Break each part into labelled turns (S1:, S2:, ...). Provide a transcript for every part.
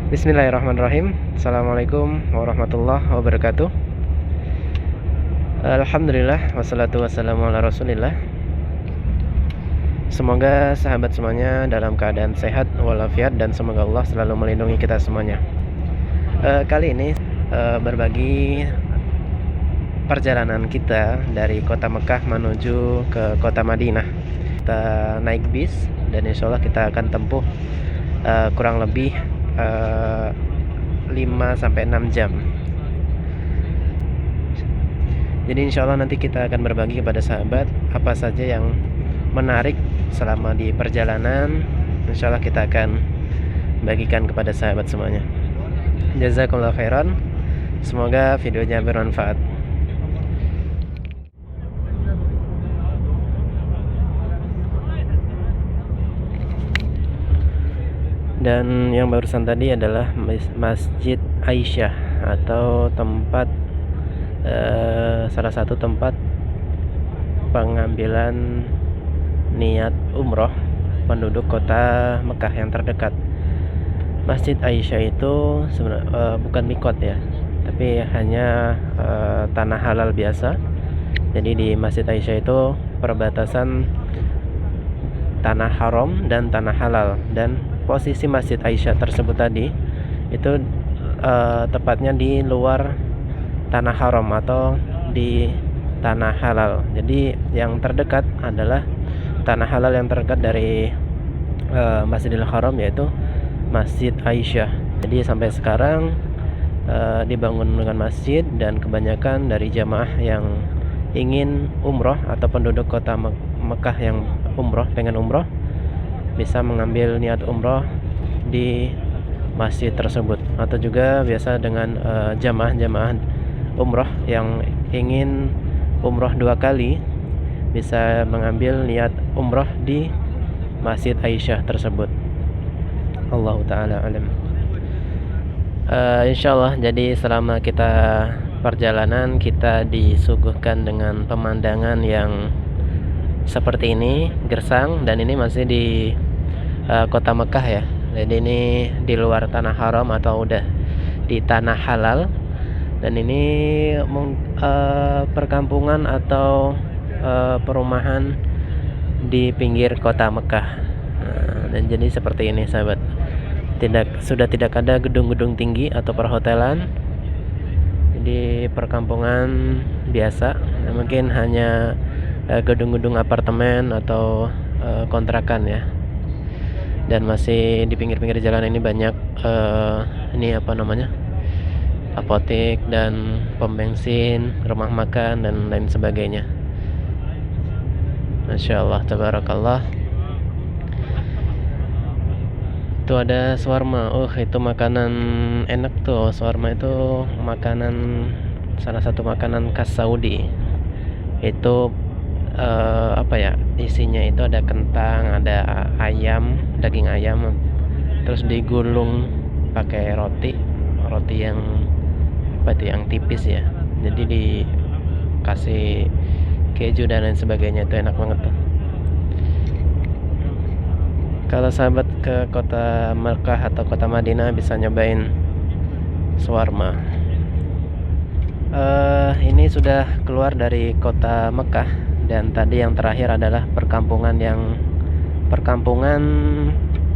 S1: Bismillahirrahmanirrahim. Assalamualaikum warahmatullahi wabarakatuh. Alhamdulillah wassalatu wassalamu ala Rasulillah. Semoga sahabat semuanya dalam keadaan sehat walafiat dan semoga Allah selalu melindungi kita semuanya. Kali ini berbagi perjalanan kita dari kota Mekah menuju ke kota Madinah. Kita naik bis dan insya Allah kita akan tempuh kurang lebih 5-6 jam. Jadi insya Allah nanti kita akan berbagi kepada sahabat apa saja yang menarik selama di perjalanan. Insya Allah kita akan bagikan kepada sahabat semuanya. Jazakumullah khairan. Semoga videonya bermanfaat. Dan yang barusan tadi adalah Masjid Aisyah atau tempat salah satu tempat pengambilan niat umroh penduduk kota Mekah yang terdekat. Masjid Aisyah itu sebenarnya bukan mikot ya, tapi hanya tanah halal biasa. Jadi di Masjid Aisyah itu perbatasan tanah haram dan tanah halal, dan posisi Masjid Aisyah tersebut tadi itu tepatnya di luar tanah haram atau di tanah halal. Jadi yang terdekat adalah tanah halal yang terdekat dari Masjidil Haram, yaitu Masjid Aisyah. Jadi sampai sekarang dibangun dengan masjid, dan kebanyakan dari jamaah yang ingin umroh atau penduduk kota Mekah yang pengen umroh bisa mengambil niat umroh di masjid tersebut, atau juga biasa dengan jamaah umroh yang ingin umroh 2 kali bisa mengambil niat umroh di Masjid Aisyah tersebut. Allahu ta'ala alam. Insyaallah, jadi selama kita perjalanan kita disuguhkan dengan pemandangan yang seperti ini, gersang, dan ini masih di kota Mekah ya. Jadi ini di luar tanah haram atau udah di tanah halal, dan ini perkampungan atau perumahan di pinggir kota Mekah. Dan jadi seperti ini sahabat, sudah tidak ada gedung-gedung tinggi atau perhotelan. Jadi perkampungan biasa, mungkin hanya gedung-gedung apartemen atau kontrakan ya. Dan masih di pinggir-pinggir jalan ini banyak apotek dan pom bensin, rumah makan dan lain sebagainya. Masya Allah, tabarakallah. Itu ada shawarma. Itu makanan enak tuh. Shawarma itu salah satu makanan khas Saudi. Itu isinya itu ada kentang, ada ayam, daging ayam, terus digulung pakai roti yang yang tipis ya. Jadi dikasih keju dan lain sebagainya. Itu enak banget tuh. Kalau sahabat ke kota Mekah atau kota Madinah bisa nyobain shawarma. Ini sudah keluar dari kota Mekah, dan tadi yang terakhir adalah perkampungan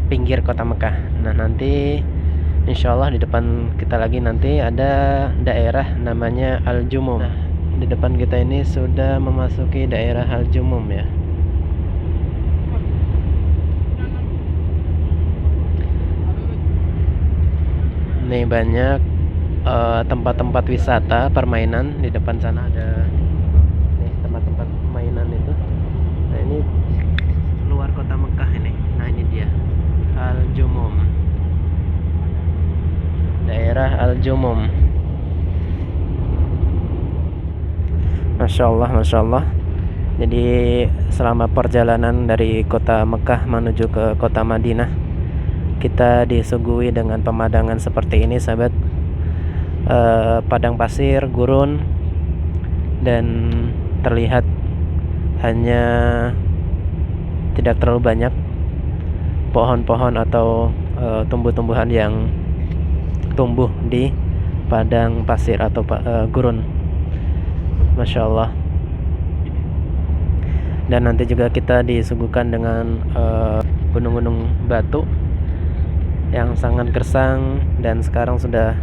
S1: pinggir kota Mekah. Nah, nanti insya Allah di depan kita lagi nanti ada daerah namanya Al-Jumum. Nah, di depan kita ini sudah memasuki daerah Al-Jumum ya. Ini banyak tempat-tempat wisata permainan. Di depan sana ada tempat-tempat mainan itu. Nah, ini luar kota Mekah ini. Nah, ini dia Al-Jumum, daerah Al-Jumum. Masya Allah. Jadi selama perjalanan dari kota Mekah menuju ke kota Madinah, kita disuguhi dengan pemandangan seperti ini sahabat. Padang pasir, gurun, dan terlihat hanya tidak terlalu banyak pohon-pohon atau tumbuh-tumbuhan yang tumbuh di padang pasir atau gurun. Masya Allah. Dan nanti juga kita disuguhkan dengan gunung-gunung batu yang sangat gersang, dan sekarang sudah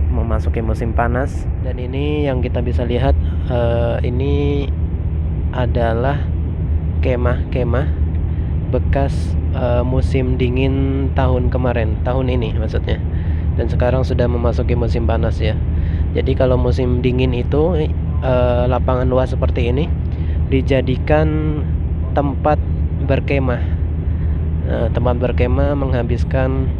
S1: memasuki musim panas. Dan ini yang kita bisa lihat, ini adalah kemah-kemah bekas musim dingin tahun kemarin, tahun ini maksudnya. Dan sekarang sudah memasuki musim panas ya. Jadi kalau musim dingin itu lapangan luas seperti ini dijadikan tempat berkemah. Tempat berkemah menghabiskan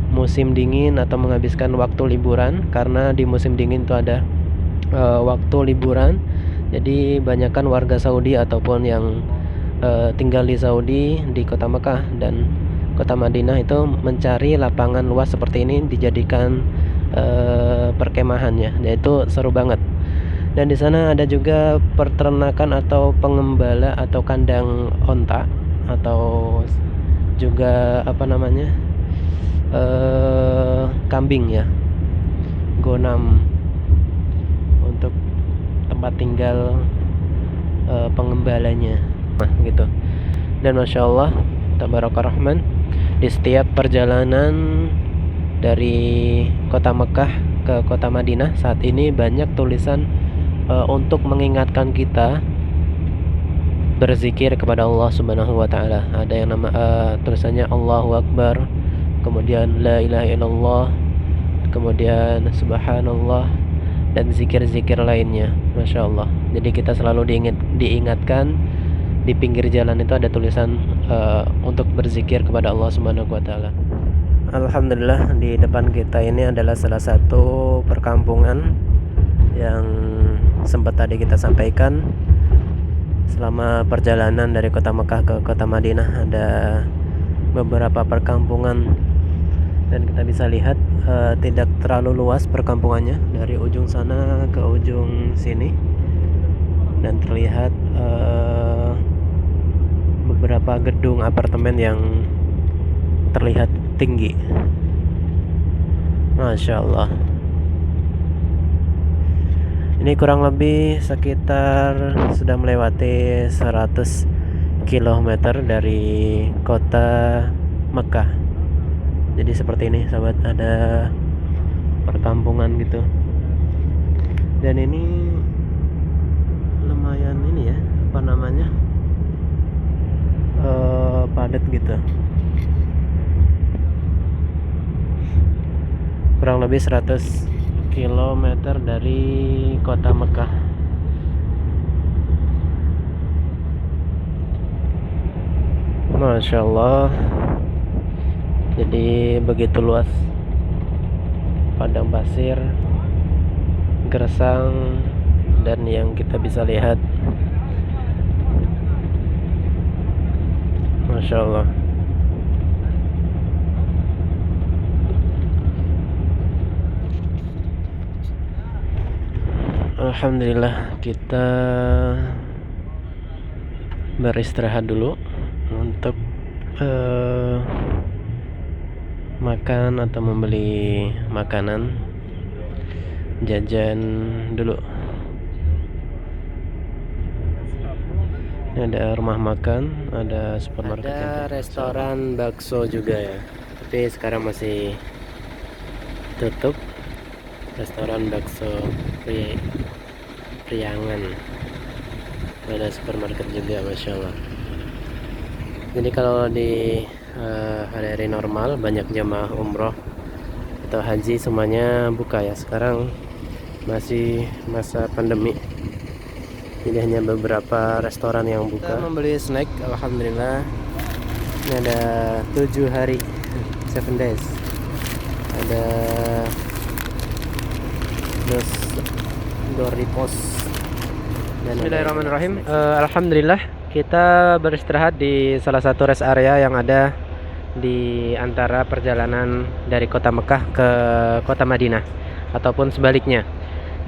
S1: musim dingin atau menghabiskan waktu liburan, karena di musim dingin itu ada waktu liburan. Jadi banyakkan warga Saudi ataupun yang tinggal di Saudi, di kota Mekah dan kota Madinah itu mencari lapangan luas seperti ini dijadikan perkemahannya, yaitu seru banget. Dan di sana ada juga peternakan atau pengembala atau kandang onta, atau juga kambing ya, gonam, untuk tempat tinggal pengembalanya gitu. Dan Masya Allah, Tabaraka Rahman, di setiap perjalanan dari kota Mekah ke kota Madinah saat ini banyak tulisan untuk mengingatkan kita berzikir kepada Allah Subhanahu wa taala. Ada yang nama tulisannya Allahu Akbar, kemudian la ilaha illallah, kemudian subhanallah, dan zikir-zikir lainnya. Masya Allah. Jadi kita selalu diingatkan di pinggir jalan itu ada tulisan untuk berzikir kepada Allah Subhanahu wa taala. Alhamdulillah, di depan kita ini adalah salah satu perkampungan yang sempat tadi kita sampaikan. Selama perjalanan dari kota Mekah ke kota Madinah ada beberapa perkampungan, dan kita bisa lihat tidak terlalu luas perkampungannya, dari ujung sana ke ujung sini, dan terlihat beberapa gedung apartemen yang terlihat tinggi. Masya Allah. Ini kurang lebih sekitar sudah melewati 100 km dari kota Mekah. Jadi seperti ini sahabat, ada perkampungan gitu. Dan ini lumayan ini ya, padat gitu. Kurang lebih 100 km dari kota Mekah. Masya Allah. Jadi begitu luas padang pasir, gersang, dan yang kita bisa lihat, Masya Allah. Alhamdulillah, kita beristirahat dulu untuk makan atau membeli makanan, jajan dulu. Ini ada rumah makan, ada supermarket, ada restoran bakso juga ya, tapi sekarang masih tutup. Restoran bakso Priangan. Ada supermarket juga, Masya Allah. Jadi kalau di hari-hari normal banyak jamaah umroh atau haji semuanya buka ya. Sekarang masih masa pandemi, jadi hanya beberapa restoran yang buka. Kita membeli snack, alhamdulillah. Ini ada 7 hari, 7 days. Ada Doritos. Bismillahirrahmanirrahim. Alhamdulillah, kita beristirahat di salah satu rest area yang ada di antara perjalanan dari kota Mekah ke kota Madinah ataupun sebaliknya.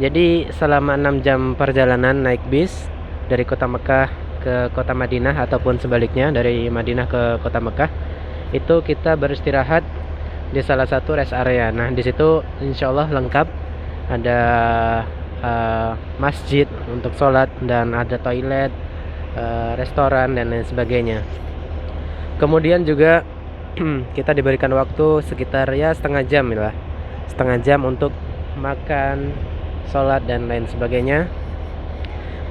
S1: Jadi selama 6 jam perjalanan naik bis dari kota Mekah ke kota Madinah ataupun sebaliknya dari Madinah ke kota Mekah, itu kita beristirahat di salah satu rest area. Nah, di situ insya Allah lengkap, ada masjid untuk sholat dan ada toilet, restoran dan lain sebagainya. Kemudian juga kita diberikan waktu sekitar ya setengah jam lah, setengah jam untuk makan, sholat dan lain sebagainya.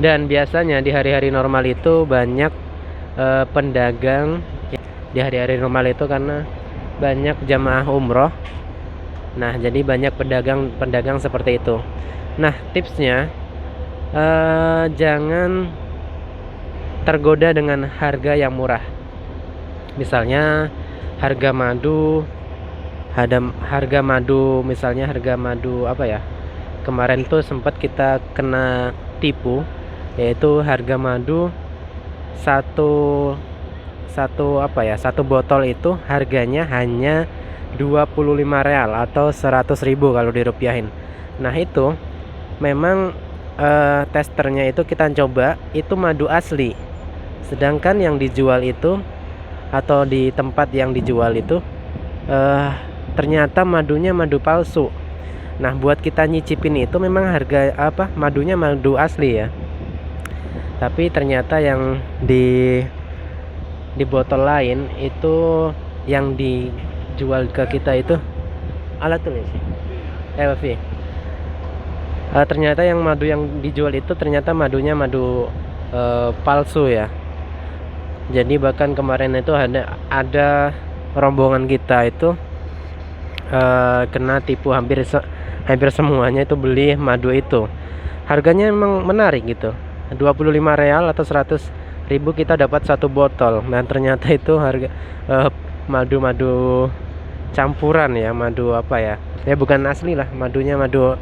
S1: Dan biasanya di hari-hari normal itu banyak pedagang di hari-hari normal itu karena banyak jamaah umroh. Nah, jadi banyak pedagang seperti itu. Nah, tipsnya jangan tergoda dengan harga yang murah. Misalnya harga madu, misalnya harga madu apa ya? Kemarin tuh sempat kita kena tipu, yaitu harga madu satu botol itu harganya hanya 25 real atau 100.000 kalau dirupiahin. Nah, itu memang testernya itu kita coba itu madu asli, sedangkan yang dijual itu atau di tempat yang dijual itu ternyata madunya madu palsu. Nah, buat kita nyicipin itu memang harga madunya madu asli ya, tapi ternyata yang di botol lain itu yang dijual ke kita itu alat tulis ternyata yang madu yang dijual itu ternyata madunya madu palsu ya. Jadi bahkan kemarin itu ada rombongan kita itu kena tipu, hampir semuanya itu beli madu itu. Harganya memang menarik gitu, 25 real atau 100.000 kita dapat satu botol. Dan ternyata itu harga madu campuran ya, madu bukan asli lah, madunya madu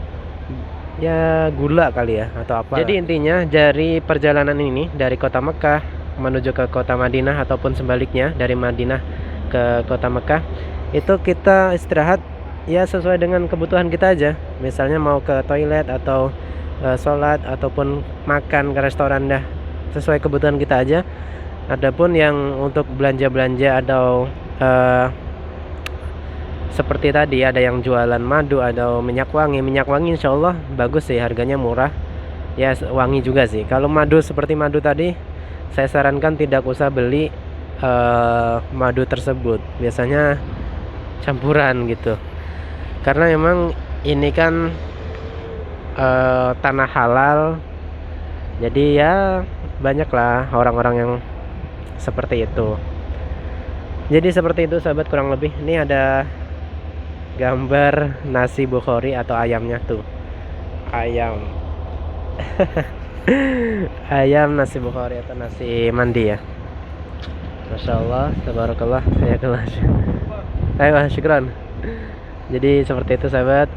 S1: ya gula kali ya atau apa. Jadi intinya dari perjalanan ini dari kota Mekah menuju ke kota Madinah ataupun sebaliknya dari Madinah ke kota Mekah, itu kita istirahat ya sesuai dengan kebutuhan kita aja. Misalnya mau ke toilet atau sholat ataupun makan ke restoran, dah sesuai kebutuhan kita aja. Adapun yang untuk belanja-belanja atau seperti tadi ada yang jualan madu atau minyak wangi insya Allah bagus sih, harganya murah ya, wangi juga sih. Kalau madu seperti madu tadi, saya sarankan tidak usah beli madu tersebut, biasanya campuran gitu, karena memang ini kan tanah halal, jadi ya banyaklah orang-orang yang seperti itu. Jadi seperti itu sahabat, kurang lebih. Ini ada gambar nasi bukhori atau ayamnya tuh, ayam ayam nasi bukhori atau nasi mandi ya. Masya Allah, tabarakallah, syukran. Jadi seperti itu sahabat,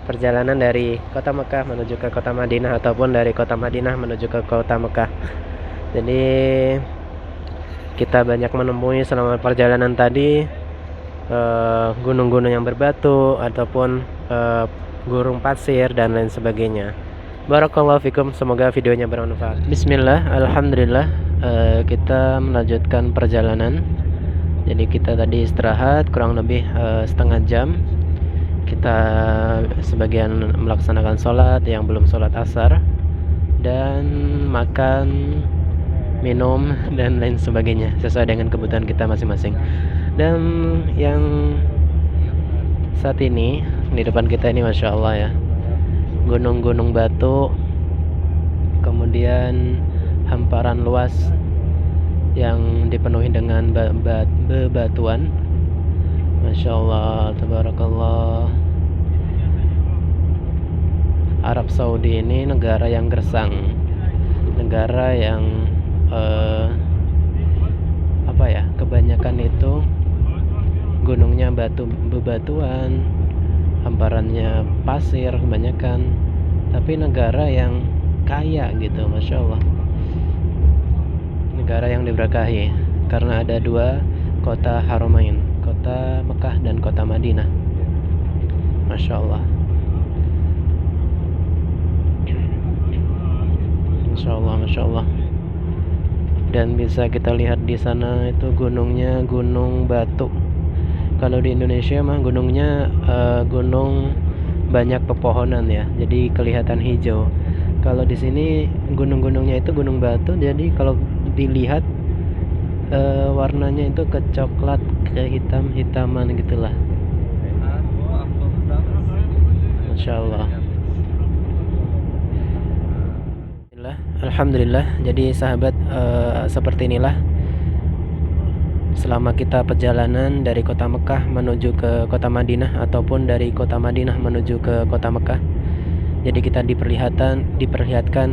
S1: perjalanan dari kota Mekah menuju ke kota Madinah ataupun dari kota Madinah menuju ke kota Mekah. Jadi kita banyak menemui selama perjalanan tadi gunung-gunung yang berbatu ataupun gurun pasir dan lain sebagainya. Barakallahu fikum, semoga videonya bermanfaat. Bismillah, alhamdulillah, kita melanjutkan perjalanan. Jadi kita tadi istirahat kurang lebih setengah jam. Kita sebagian melaksanakan sholat, yang belum sholat asar, dan makan, minum dan lain sebagainya sesuai dengan kebutuhan kita masing-masing. Dan yang saat ini di depan kita ini Masya Allah ya, gunung-gunung batu, kemudian hamparan luas yang dipenuhi dengan bebatuan. Masya Allah, tabarakallah. Arab Saudi ini negara yang gersang, negara yang kebanyakan itu gunungnya bebatuan, hamparannya pasir kebanyakan, tapi negara yang kaya gitu, Masya Allah. Negara yang diberkahi karena ada dua kota Haramain, kota Mekah dan kota Madinah. Masya Allah. Masya Allah, Masya Allah. Dan bisa kita lihat di sana itu gunungnya gunung batu, Kalau di Indonesia mah gunungnya gunung banyak pepohonan ya, jadi kelihatan hijau. Kalau di sini gunung-gunungnya itu gunung batu, jadi kalau dilihat warnanya itu kecoklat, ke hitam-hitaman gitulah. Masya Allah. Alhamdulillah. Jadi sahabat, seperti inilah selama kita perjalanan dari kota Mekah menuju ke kota Madinah ataupun dari kota Madinah menuju ke kota Mekah. Jadi kita diperlihatkan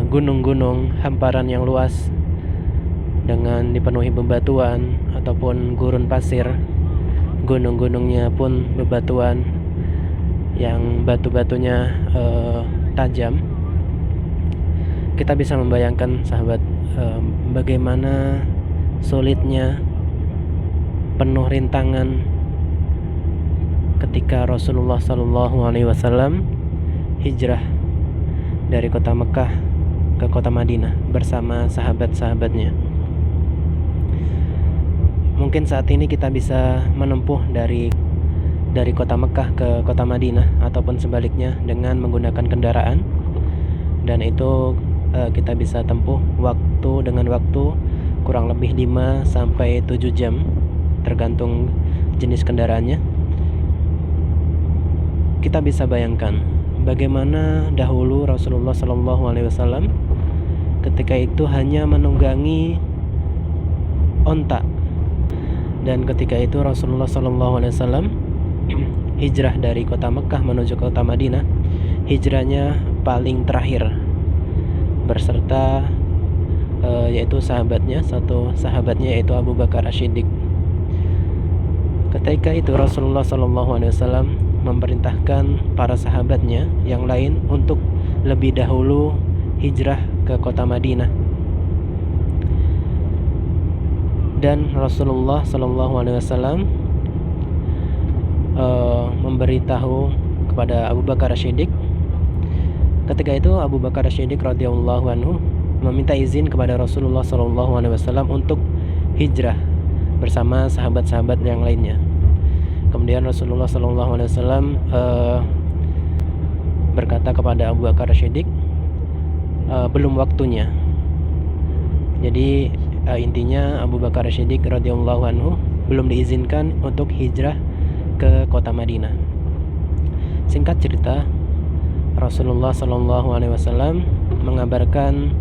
S1: gunung-gunung hamparan yang luas dengan dipenuhi bebatuan ataupun gurun pasir. Gunung-gunungnya pun bebatuan yang batu-batunya tajam. Kita bisa membayangkan sahabat, bagaimana sulitnya, penuh rintangan ketika Rasulullah SAW hijrah dari kota Mekah ke kota Madinah bersama sahabat-sahabatnya. Mungkin saat ini kita bisa menempuh dari kota Mekah ke kota Madinah ataupun sebaliknya dengan menggunakan kendaraan, dan itu kita bisa tempuh dengan waktu kurang lebih 5 sampai 7 jam tergantung jenis kendaraannya. Kita bisa bayangkan bagaimana dahulu Rasulullah SAW ketika itu hanya menunggangi onta, dan ketika itu Rasulullah SAW hijrah dari kota Mekah menuju kota Madinah, hijrahnya paling terakhir beserta yaitu satu sahabatnya yaitu Abu Bakar As-Siddiq. Ketika itu Rasulullah SAW memerintahkan para sahabatnya yang lain untuk lebih dahulu hijrah ke kota Madinah, dan Rasulullah SAW memberitahu kepada Abu Bakar As-Siddiq. Ketika itu Abu Bakar As-Siddiq radhiyallahu anhu meminta izin kepada Rasulullah SAW untuk hijrah bersama sahabat-sahabat yang lainnya. Kemudian Rasulullah SAW berkata kepada Abu Bakar As-Siddiq, belum waktunya. Jadi intinya Abu Bakar As-Siddiq radhiyallahu anhu belum diizinkan untuk hijrah ke kota Madinah. Singkat cerita, Rasulullah SAW mengabarkan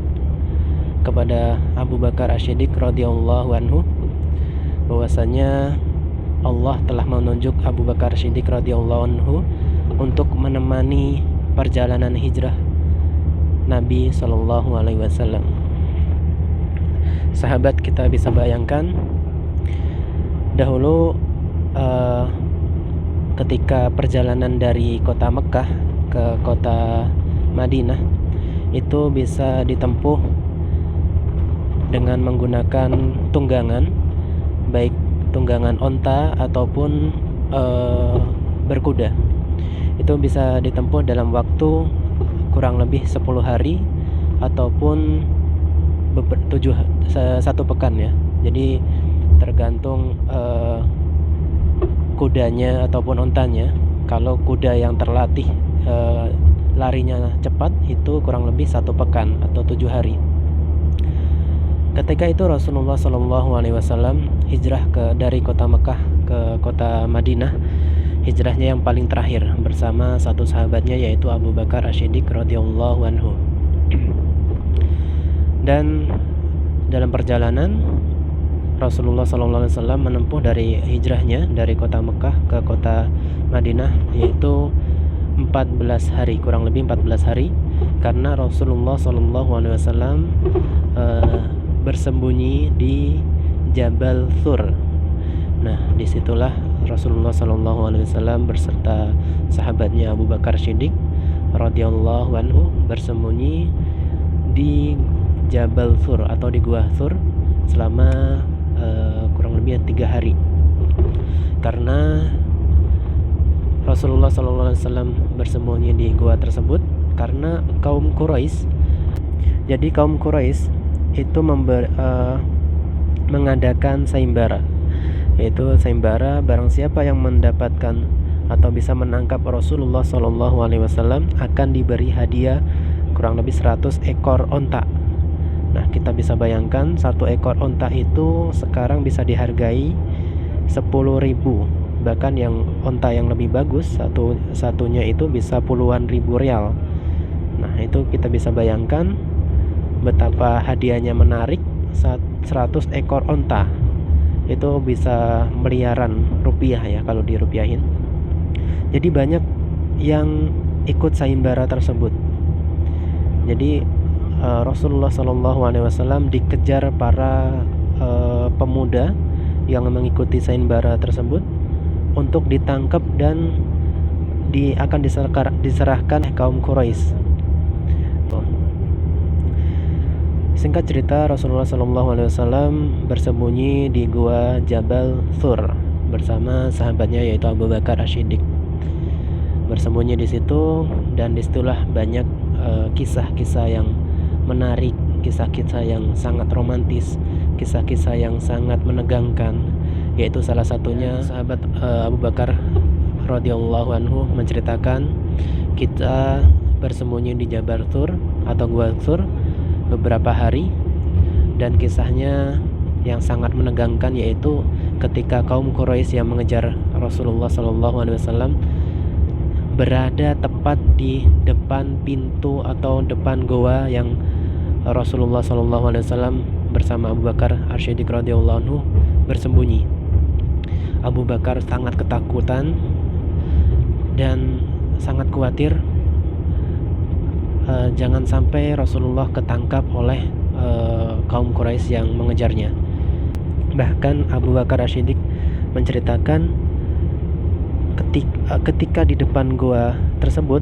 S1: kepada Abu Bakar As-Siddiq radhiyallahu anhu bahwasanya Allah telah menunjuk Abu Bakar As-Siddiq radhiyallahu anhu untuk menemani perjalanan hijrah Nabi SAW. Sahabat, kita bisa bayangkan dahulu ketika perjalanan dari kota Mekah ke kota Madinah itu bisa ditempuh dengan menggunakan tunggangan, baik tunggangan onta ataupun berkuda. Itu bisa ditempuh dalam waktu kurang lebih 10 hari ataupun 1 pekan ya. Jadi tergantung kudanya ataupun ontanya. Kalau kuda yang terlatih larinya cepat itu kurang lebih 1 pekan atau 7 hari. Ketika itu Rasulullah SAW hijrah dari kota Mekah ke kota Madinah, hijrahnya yang paling terakhir bersama satu sahabatnya yaitu Abu Bakar As-Siddiq radhiyallahu anhu. Dan dalam perjalanan Rasulullah SAW menempuh dari hijrahnya dari kota Mekah ke kota Madinah yaitu 14 hari, kurang lebih 14 hari, karena Rasulullah SAW bersembunyi di Jabal Thur. Nah, disitulah Rasulullah SAW berserta sahabatnya Abu Bakar Siddiq radhiyallahu anhu bersembunyi di Jabal Thur atau di Gua Thur selama kurang lebih 3 hari. Karena Rasulullah SAW bersembunyi di gua tersebut karena kaum Quraisy. Jadi kaum Quraisy itu mengadakan sayembara. yaitu sayembara barang siapa yang mendapatkan atau bisa menangkap Rasulullah SAW akan diberi hadiah kurang lebih 100 ekor onta. Nah, kita bisa bayangkan satu ekor onta itu sekarang bisa dihargai 10.000. Bahkan yang onta yang lebih bagus satunya itu bisa puluhan ribu rial. Nah, itu kita bisa bayangkan betapa hadiahnya menarik. 100 ekor onta itu bisa miliaran rupiah ya kalau dirupiahin. Jadi banyak yang ikut sayembara tersebut. Jadi Rasulullah SAW dikejar para pemuda yang mengikuti sayembara tersebut untuk ditangkap dan akan diserahkan kaum Quraisy. Singkat cerita, Rasulullah SAW bersembunyi di gua Jabal Thur bersama sahabatnya yaitu Abu Bakar As-Siddiq. Bersembunyi di situ, dan disitulah banyak kisah-kisah yang menarik, kisah-kisah yang sangat romantis, kisah-kisah yang sangat menegangkan, yaitu salah satunya sahabat Abu Bakar radhiyallahu anhu menceritakan, kita bersembunyi di Jabal Thur atau Gua Thur beberapa hari, dan kisahnya yang sangat menegangkan yaitu ketika kaum Quraisy yang mengejar Rasulullah SAW berada tepat di depan pintu atau depan goa yang Rasulullah SAW bersama Abu Bakar As-Siddiq radhiyallahu anhu bersembunyi. Abu Bakar sangat ketakutan dan sangat khawatir jangan sampai Rasulullah ketangkap oleh kaum Quraisy yang mengejarnya. Bahkan Abu Bakar As-Siddiq menceritakan ketika di depan gua tersebut,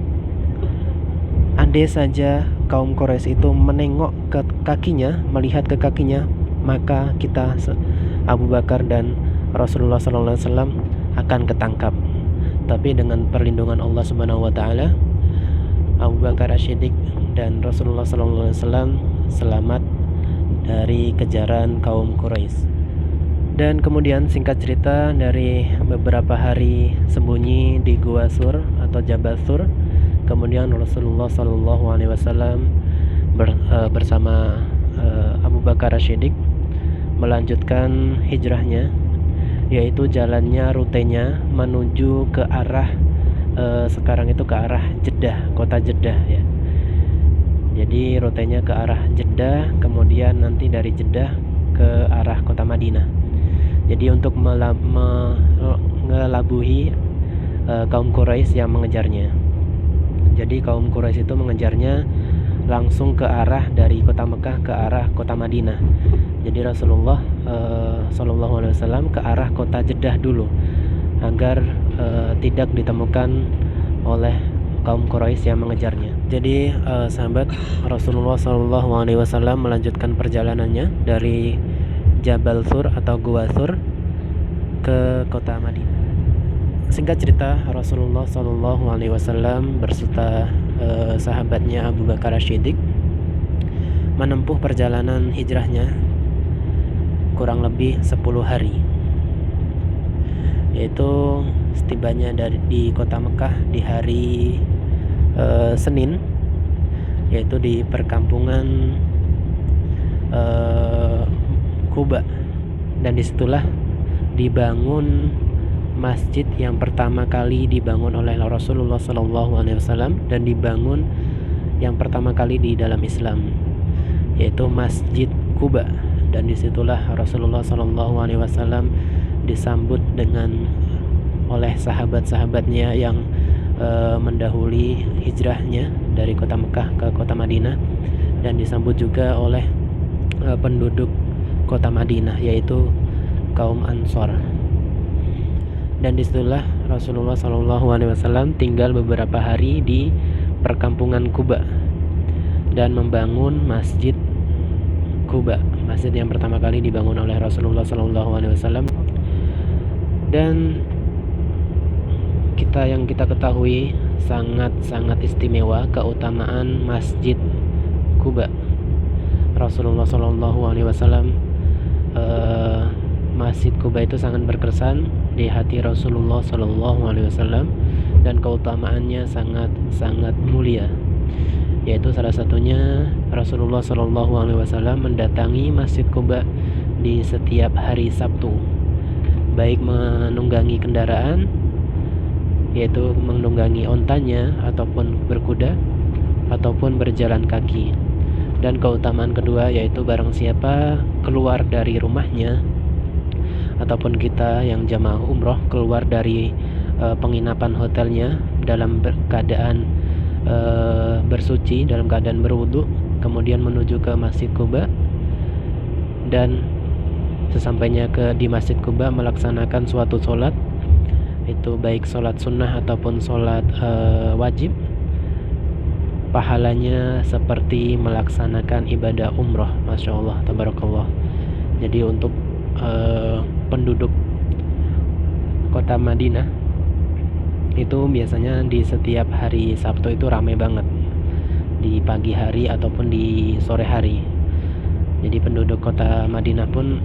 S1: andai saja kaum Quraisy itu menengok ke kakinya, melihat ke kakinya, maka kita Abu Bakar dan Rasulullah SAW akan ketangkap. Tapi dengan perlindungan Allah Subhanahu wa taala, Abu Bakar As-Siddiq dan Rasulullah SAW selamat dari kejaran kaum Quraisy. Dan kemudian singkat cerita, dari beberapa hari sembunyi di Gua Sur atau Jabal Sur, kemudian Rasulullah SAW bersama Abu Bakar As-Siddiq melanjutkan hijrahnya, yaitu jalannya, rutenya menuju ke arah sekarang itu ke arah Jeddah, kota Jeddah ya. Jadi rutenya ke arah Jeddah, kemudian nanti dari Jeddah ke arah kota Madinah. Jadi untuk mengelabuhi kaum Quraisy yang mengejarnya. Jadi kaum Quraisy itu mengejarnya langsung ke arah dari kota Mekah ke arah kota Madinah. Jadi Rasulullah SAW ke arah kota Jeddah dulu agar tidak ditemukan oleh kaum Quraisy yang mengejarnya. Jadi sahabat, Rasulullah SAW melanjutkan perjalanannya dari Jabal Thur atau Gua Thur ke kota Madinah. Singkat cerita, Rasulullah SAW berserta sahabatnya Abu Bakar As-Siddiq menempuh perjalanan hijrahnya kurang lebih 10 hari, yaitu setibanya di kota Mekah di hari Senin, yaitu di perkampungan Quba, dan disitulah dibangun masjid yang pertama kali dibangun oleh Rasulullah SAW dan dibangun yang pertama kali di dalam Islam, yaitu Masjid Quba. Dan disitulah Rasulullah SAW disambut oleh sahabat-sahabatnya yang mendahului hijrahnya dari kota Mekah ke kota Madinah, dan disambut juga oleh penduduk kota Madinah yaitu kaum Ansor. Dan disitulah Rasulullah SAW tinggal beberapa hari di perkampungan Quba dan membangun Masjid Quba, masjid yang pertama kali dibangun oleh Rasulullah SAW. Dan yang kita ketahui sangat istimewa keutamaan Masjid Quba. Rasulullah SAW Masjid Quba itu sangat berkesan di hati Rasulullah SAW, dan keutamaannya sangat mulia, yaitu salah satunya Rasulullah SAW mendatangi Masjid Quba di setiap hari Sabtu, baik menunggangi kendaraan, yaitu menunggangi ontanya ataupun berkuda, ataupun berjalan kaki. Dan keutamaan kedua yaitu barang siapa keluar dari rumahnya, ataupun kita yang jamaah umroh keluar dari penginapan hotelnya dalam keadaan bersuci, dalam keadaan berwudu, kemudian menuju ke Masjid Quba, dan sesampainya di Masjid Quba melaksanakan suatu sholat, itu baik sholat sunnah ataupun sholat wajib, pahalanya seperti melaksanakan ibadah umroh. Masya Allah, tabarakallah. Jadi untuk penduduk kota Madinah itu biasanya di setiap hari Sabtu itu ramai banget, di pagi hari ataupun di sore hari. Jadi penduduk kota Madinah pun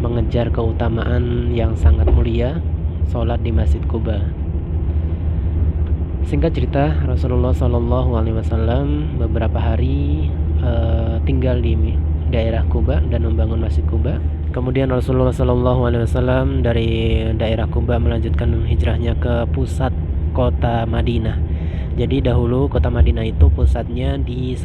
S1: mengejar keutamaan yang sangat mulia, sholat di Masjid Quba. Singkat cerita, Rasulullah SAW beberapa hari tinggal di daerah Quba dan membangun Masjid Quba. Kemudian Rasulullah SAW dari daerah Quba melanjutkan hijrahnya ke pusat kota Madinah. Jadi dahulu kota Madinah itu pusatnya di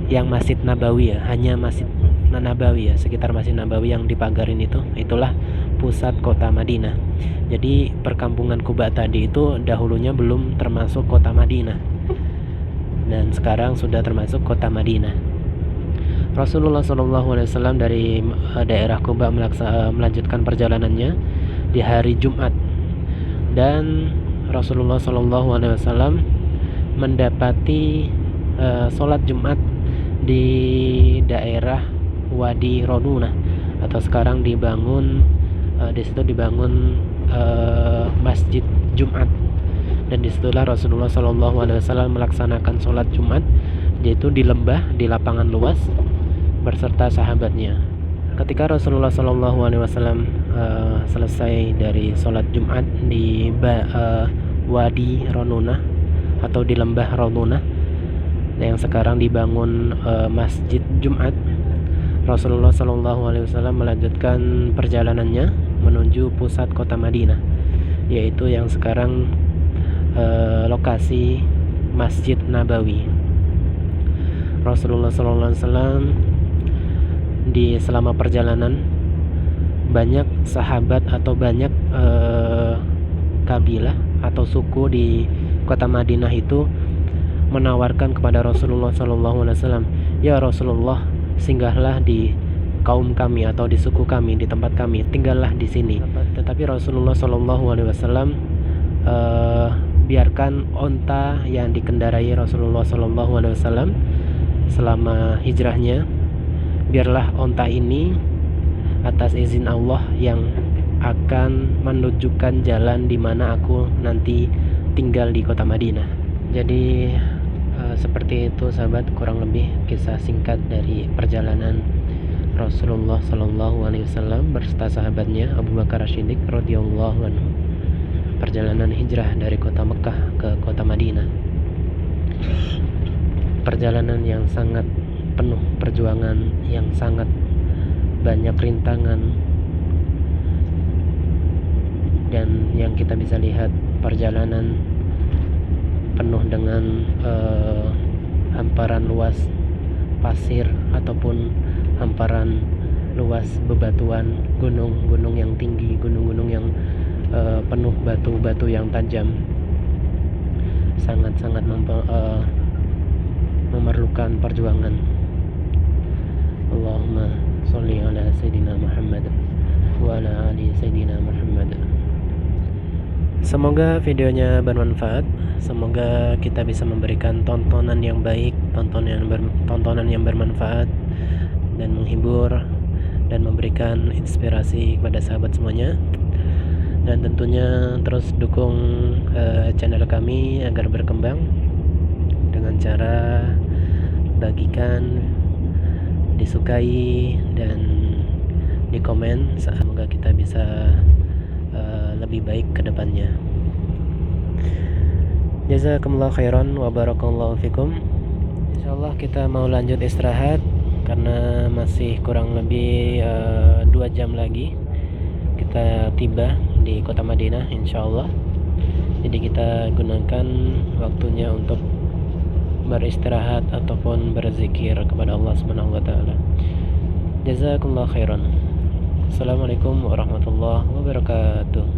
S1: yang Masjid Nabawi ya, hanya Masjid Nabawi ya, sekitar Masjid Nabawi yang dipagarin itulah pusat kota Madinah. Jadi perkampungan Quba tadi itu dahulunya belum termasuk kota Madinah, dan sekarang sudah termasuk kota Madinah. Rasulullah SAW dari daerah Quba melanjutkan perjalanannya di hari Jumat, dan Rasulullah SAW mendapati sholat Jumat di daerah Wadi Rodunah, atau sekarang dibangun di situ dibangun Masjid Jumat, dan disitulah Rasulullah SAW melaksanakan sholat Jumat, yaitu di lembah, di lapangan luas berserta sahabatnya. Ketika Rasulullah SAW selesai dari sholat Jumat di Wadi Rodunah atau di lembah Rodunah yang sekarang dibangun Masjid Jumat, Rasulullah SAW melanjutkan perjalanannya menuju pusat kota Madinah, yaitu yang sekarang lokasi Masjid Nabawi. Rasulullah SAW di selama perjalanan banyak sahabat atau banyak kabilah atau suku di kota Madinah itu menawarkan kepada Rasulullah SAW, ya Rasulullah, singgahlah di kaum kami atau di suku kami, di tempat kami, tinggallah di sini. Tetapi Rasulullah SAW biarkan onta yang dikendarai Rasulullah SAW selama hijrahnya, biarlah onta ini atas izin Allah yang akan menunjukkan jalan di mana aku nanti tinggal di kota Madinah. Jadi seperti itu sahabat, kurang lebih kisah singkat dari perjalanan Rasulullah SAW berserta sahabatnya Abu Bakar As-Siddiq radhiyallahu anhu, perjalanan hijrah dari kota Mekah ke kota Madinah. Perjalanan yang sangat penuh perjuangan, yang sangat banyak rintangan, dan yang kita bisa lihat perjalanan penuh dengan hamparan luas pasir ataupun hamparan luas bebatuan, gunung-gunung yang tinggi, gunung-gunung yang penuh batu-batu yang tajam, sangat-sangat memerlukan perjuangan. Allahumma sholli ala Sayyidina Muhammad wa ala ali Sayyidina Muhammad. Semoga videonya bermanfaat. Semoga kita bisa memberikan tontonan yang baik, tontonan yang bermanfaat dan menghibur dan memberikan inspirasi kepada sahabat semuanya. Dan tentunya terus dukung channel kami agar berkembang dengan cara bagikan, disukai, dan di komen. Semoga kita bisa lebih baik ke depannya. Jazakumullah khairan wa barakallahu fikum. Insyaallah kita mau lanjut istirahat karena masih kurang lebih 2 jam lagi kita tiba di kota Madinah insyaallah. Jadi kita gunakan waktunya untuk beristirahat ataupun berzikir kepada Allah Subhanahu wa taala. Jazakumullah khairan. Assalamualaikum warahmatullahi wabarakatuh.